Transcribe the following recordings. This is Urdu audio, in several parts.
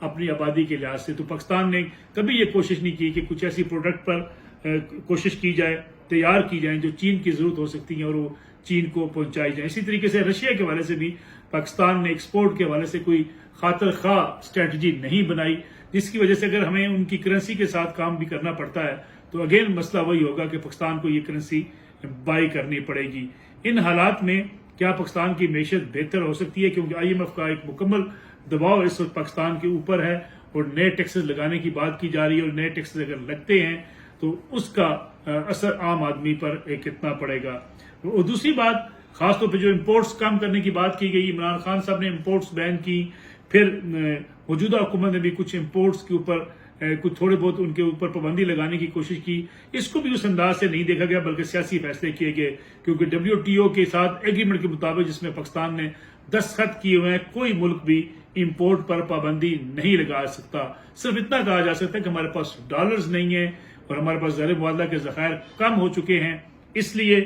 اپنی آبادی کے لحاظ سے. تو پاکستان نے کبھی یہ کوشش نہیں کی کہ کچھ ایسی پروڈکٹ پر کوشش کی جائے، تیار کی جائیں جو چین کی ضرورت ہو سکتی ہیں اور وہ چین کو پہنچائی جائیں. اسی طریقے سے رشیا کے حوالے سے بھی پاکستان نے ایکسپورٹ کے حوالے سے کوئی خاطر خواہ اسٹریٹجی نہیں بنائی، جس کی وجہ سے اگر ہمیں ان کی کرنسی کے ساتھ کام بھی کرنا پڑتا ہے تو اگین مسئلہ وہی ہوگا کہ پاکستان کو یہ کرنسی بائی کرنی پڑے گی. ان حالات میں کیا پاکستان کی معیشت بہتر ہو سکتی ہے؟ کیونکہ آئی ایم ایف کا ایک مکمل دباؤ اس وقت پاکستان کے اوپر ہے اور نئے ٹیکسز لگانے کی بات کی جا رہی ہے، اور نئے ٹیکسز اگر لگتے ہیں تو اس کا اثر عام آدمی پر کتنا پڑے گا. اور دوسری بات، خاص طور پہ جو امپورٹس کم کرنے کی بات کی گئی، عمران خان صاحب نے امپورٹس بین کی، پھر موجودہ حکومت نے بھی کچھ امپورٹس کے اوپر کچھ تھوڑے بہت ان کے اوپر پابندی لگانے کی کوشش کی. اس کو بھی اس انداز سے نہیں دیکھا گیا بلکہ سیاسی فیصلے کیے گئے، کیونکہ WTO کے ساتھ ایگریمنٹ کے مطابق جس میں پاکستان نے دستخط کیے ہوئے ہیں، کوئی ملک بھی امپورٹ پر پابندی نہیں لگا سکتا. صرف اتنا کہا جا سکتا ہے کہ ہمارے پاس ڈالرز نہیں ہیں اور ہمارے پاس زر مبادلہ کے ذخائر کم ہو چکے ہیں، اس لیے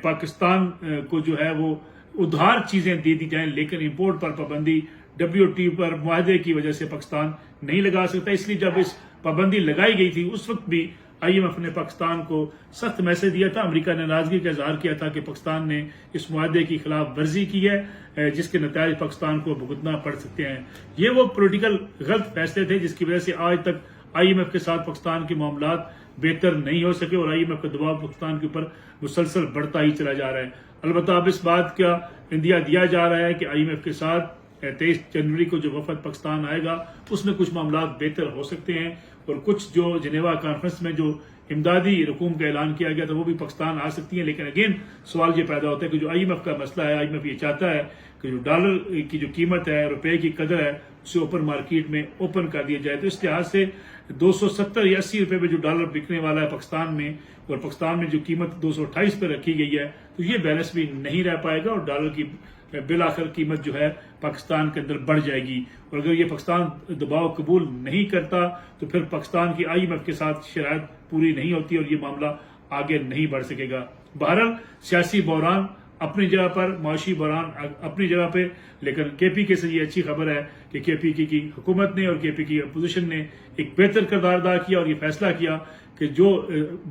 پاکستان کو جو ہے وہ ادھار چیزیں دے دی جائیں، لیکن امپورٹ پر پابندی WTO پر معاہدے کی وجہ سے پاکستان نہیں لگا سکتا. اس لیے جب اس پابندی لگائی گئی تھی اس وقت بھی آئی ایم ایف نے پاکستان کو سخت میسج دیا تھا. امریکہ نے ناراضگی کا اظہار کیا تھا کہ پاکستان نے اس معاہدے کی خلاف ورزی کی ہے، جس کے نتائج پاکستان کو بھگتنا پڑ سکتے ہیں. یہ وہ پولیٹیکل غلط فیصلے تھے جس کی وجہ سے آج تک آئی ایم ایف کے ساتھ پاکستان کے معاملات بہتر نہیں ہو سکے اور آئی ایم ایف کا دباؤ پاکستان کے اوپر مسلسل بڑھتا ہی چلا جا رہا ہے. البتہ اب اس بات کا اندیا دیا جا رہا ہے کہ آئی ایم ایف کے ساتھ 23 جنوری کو جو وفد پاکستان آئے گا اس میں کچھ معاملات بہتر ہو سکتے ہیں، اور کچھ جو جنیوا کانفرنس میں جو امدادی رقوم کا اعلان کیا گیا تھا وہ بھی پاکستان آ سکتی ہیں. لیکن اگین سوال یہ پیدا ہوتا ہے کہ جو آئی ایم ایف کا مسئلہ ہے، آئی ایم ایف یہ چاہتا ہے کہ جو ڈالر کی جو قیمت ہے، روپے کی قدر ہے، اسے اوپن مارکیٹ میں اوپن کر دیا جائے. تو اس لحاظ سے 270 یا 80 روپے پہ جو ڈالر بکنے والا ہے پاکستان میں، اور پاکستان میں جو قیمت 228 پہ رکھی گئی ہے، تو یہ بیلنس بھی نہیں رہ پائے گا اور ڈالر کی بالآخر قیمت جو ہے پاکستان کے اندر بڑھ جائے گی. اور اگر یہ پاکستان دباؤ قبول نہیں کرتا تو پھر پاکستان کی آئی ایم ایف کے ساتھ شرائط پوری نہیں ہوتی اور یہ معاملہ آگے نہیں بڑھ سکے گا. بہرحال سیاسی بحران اپنی جگہ پر، معاشی بحران اپنی جگہ پہ، لیکن کے پی کے سے یہ اچھی خبر ہے کہ کے پی کے کی حکومت نے اور کے پی کی اپوزیشن نے ایک بہتر کردار ادا کیا اور یہ فیصلہ کیا کہ جو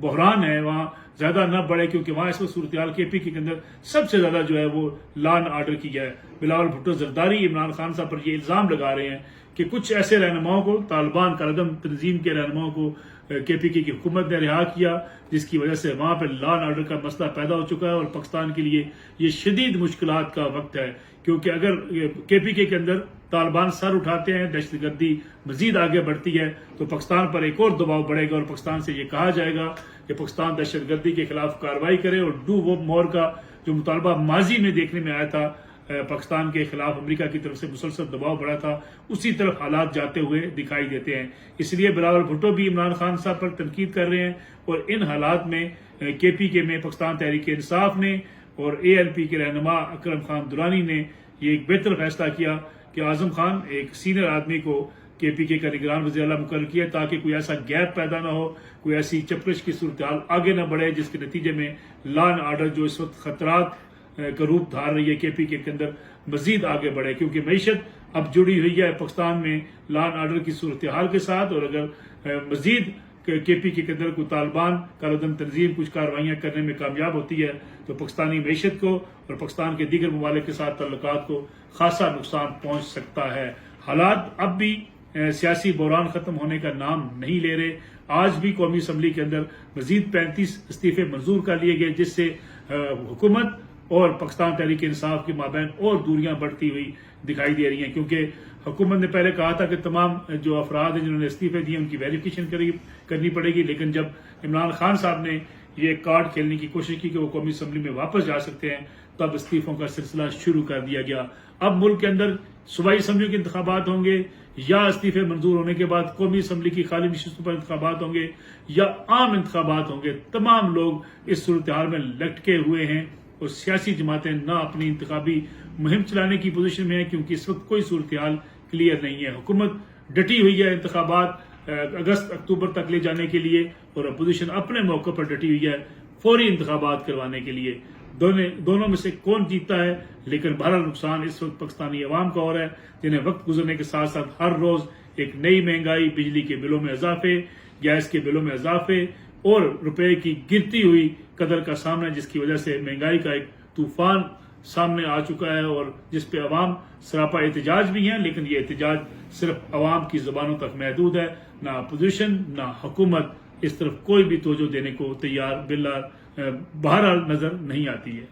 بحران ہے وہاں زیادہ نہ بڑھے، کیونکہ وہاں اس وقت صورتحال کے پی کے اندر سب سے زیادہ جو ہے وہ لا اینڈ آرڈر کی ہے. بلاول بھٹو زرداری عمران خان صاحب پر یہ الزام لگا رہے ہیں کہ کچھ ایسے رہنماؤں کو، طالبان کالعدم تنظیم کے رہنماؤں کو کے پی کی حکومت نے رہا کیا، جس کی وجہ سے وہاں پہ لا اینڈ آرڈر کا مسئلہ پیدا ہو چکا ہے اور پاکستان کے لیے یہ شدید مشکلات کا وقت ہے. کیونکہ اگر کے پی کے اندر طالبان سر اٹھاتے ہیں، دہشت گردی مزید آگے بڑھتی ہے تو پاکستان پر ایک اور دباؤ بڑھے گا اور پاکستان سے یہ کہا جائے گا کہ پاکستان دہشت گردی کے خلاف کارروائی کرے اور ڈو وہ مور کا جو مطالبہ ماضی میں دیکھنے میں آیا تھا، پاکستان کے خلاف امریکہ کی طرف سے مسلسل دباؤ بڑھا تھا، اسی طرف حالات جاتے ہوئے دکھائی دیتے ہیں. اس لیے بلاول بھٹو بھی عمران خان صاحب پر تنقید کر رہے ہیں اور ان حالات میں کے پی کے میں پاکستان تحریک انصاف نے اور اے ایل پی کے رہنما اکرم خان درانی نے یہ ایک بہتر فیصلہ کیا کہ اعظم خان ایک سینئر آدمی کو کے پی کے کا نگران وزیر اعلیٰ مقرر کیا تاکہ کوئی ایسا گیپ پیدا نہ ہو، کوئی ایسی چپرش کی صورتحال آگے نہ بڑھے جس کے نتیجے میں لا اینڈ آرڈر جو اس وقت خطرات کا روپ دھار رہی ہے کے پی کے اندر مزید آگے بڑھے. کیونکہ معیشت اب جڑی ہوئی ہے پاکستان میں لا اینڈ آرڈر کی صورتحال کے ساتھ، اور اگر مزید کے پی کے اندر کوئی طالبان کالعدم تنظیم کچھ کارروائیاں کرنے میں کامیاب ہوتی ہے تو پاکستانی معیشت کو اور پاکستان کے دیگر ممالک کے ساتھ تعلقات کو خاصا نقصان پہنچ سکتا ہے. حالات اب بھی سیاسی بحران ختم ہونے کا نام نہیں لے رہے. آج بھی قومی اسمبلی کے اندر مزید 35 استعفے منظور کر لیے گئے، جس سے حکومت اور پاکستان تحریک انصاف کے مابین اور دوریاں بڑھتی ہوئی دکھائی دے رہی ہیں. کیونکہ حکومت نے پہلے کہا تھا کہ تمام جو افراد ہیں جنہوں نے استعفے دیے ان کی ویریفیکیشن کرنی پڑے گی، لیکن جب عمران خان صاحب نے یہ کارڈ کھیلنے کی کوشش کی کہ وہ قومی اسمبلی میں واپس جا سکتے ہیں، تب استعفوں کا سلسلہ شروع کر دیا گیا. اب ملک کے اندر صوبائی اسمبلیوں کے انتخابات ہوں گے یا استعفے منظور ہونے کے بعد قومی اسمبلی کی خالی نشستوں پر انتخابات ہوں گے یا عام انتخابات ہوں گے، تمام لوگ اس صورتحال میں لٹکے ہوئے ہیں اور سیاسی جماعتیں نہ اپنی انتخابی مہم چلانے کی پوزیشن میں ہیں کیونکہ اس وقت کوئی صورتحال کلیئر نہیں ہے. حکومت ڈٹی ہوئی ہے انتخابات اگست اکتوبر تک لے جانے کے لیے اور اپوزیشن اپنے موقع پر ڈٹی ہوئی ہے فوری انتخابات کروانے کے لیے. دونوں میں سے کون جیتتا ہے، لیکن بہرحال نقصان اس وقت پاکستانی عوام کا ہو رہا ہے، جنہیں وقت گزرنے کے ساتھ ساتھ ہر روز ایک نئی مہنگائی، بجلی کے بلوں میں اضافے، گیس کے بلوں میں اضافے اور روپے کی گرتی ہوئی قدر کا سامنا، جس کی وجہ سے مہنگائی کا ایک طوفان سامنے آ چکا ہے اور جس پہ عوام سراپا احتجاج بھی ہیں، لیکن یہ احتجاج صرف عوام کی زبانوں تک محدود ہے، نہ اپوزیشن نہ حکومت اس طرف کوئی بھی توجہ دینے کو تیار بہرحال نظر نہیں آتی ہے۔